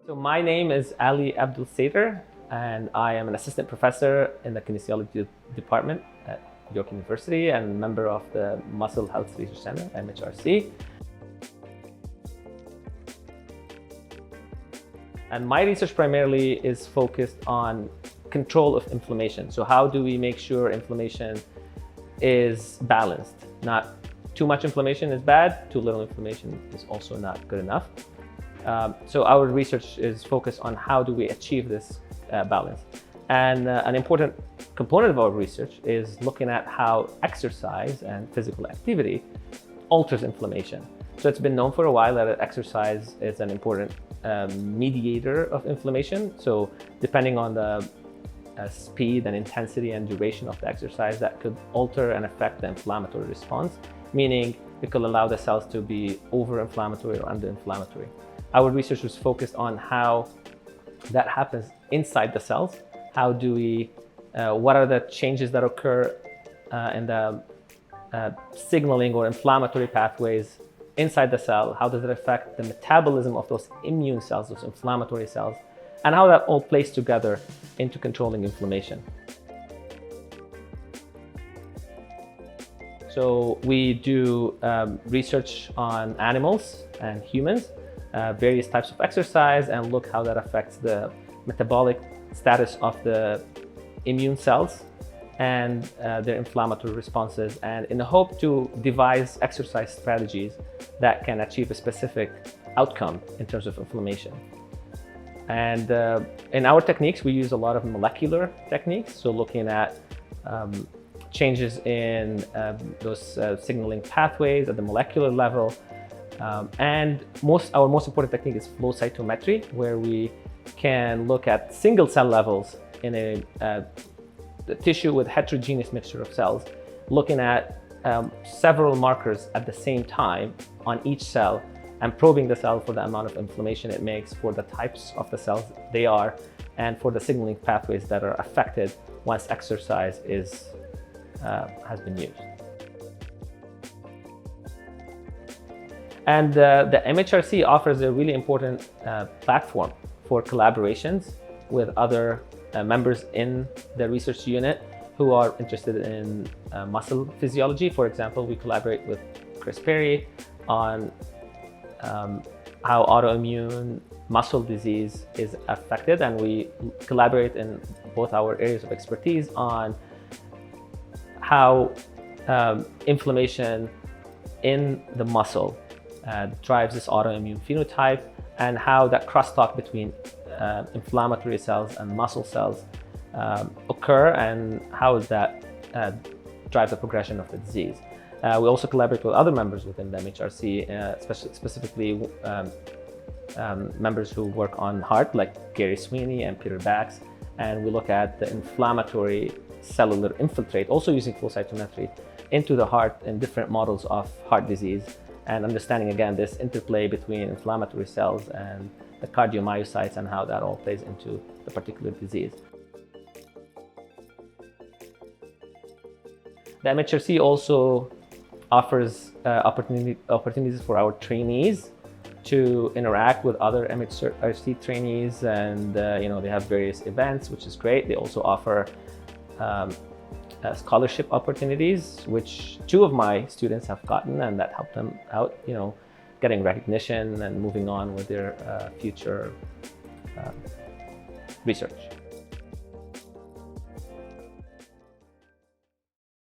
So my name is Ali Abdul-Sater, and I am an assistant professor in the kinesiology department at York University and member of the Muscle Health Research Center, MHRC. And my research primarily is focused on control of inflammation. So how do we make sure inflammation is balanced? Not too much inflammation is bad, too little inflammation is also not good enough. So our research is focused on how do we achieve this balance. And an important component of our research is looking at how exercise and physical activity alters inflammation. So it's been known for a while that exercise is an important mediator of inflammation. So depending on the speed and intensity and duration of the exercise, that could alter and affect the inflammatory response, meaning it could allow the cells to be over-inflammatory or under-inflammatory. Our research was focused on how that happens inside the cells. How do we, what are the changes that occur in the signaling or inflammatory pathways inside the cell? How does it affect the metabolism of those immune cells, those inflammatory cells, and how that all plays together into controlling inflammation. So we do research on animals and humans, various types of exercise, and look how that affects the metabolic status of the immune cells and their inflammatory responses, and in the hope to devise exercise strategies that can achieve a specific outcome in terms of inflammation. And in our techniques, we use a lot of molecular techniques, so looking at changes in those signaling pathways at the molecular level. And our most important technique is flow cytometry, where we can look at single cell levels in a tissue with heterogeneous mixture of cells, looking at several markers at the same time on each cell and probing the cell for the amount of inflammation it makes, for the types of the cells they are, and for the signaling pathways that are affected once exercise has been used. And the MHRC offers a really important platform for collaborations with other members in the research unit who are interested in muscle physiology. For example, we collaborate with Chris Perry on how autoimmune muscle disease is affected, and we collaborate in both our areas of expertise on how inflammation in the muscle drives this autoimmune phenotype, and how that crosstalk between inflammatory cells and muscle cells occur, and how that drives the progression of the disease. We also collaborate with other members within the MHRC, specifically members who work on heart, like Gary Sweeney and Peter Bax, and we look at the inflammatory cellular infiltrate, also using flow cytometry, into the heart in different models of heart disease, and understanding again this interplay between inflammatory cells and the cardiomyocytes and how that all plays into the particular disease. The MHRC also offers opportunities for our trainees to interact with other MHRC trainees, and they have various events, which is great. They also offer scholarship opportunities, which 2 of my students have gotten, and that helped them out, getting recognition and moving on with their future research.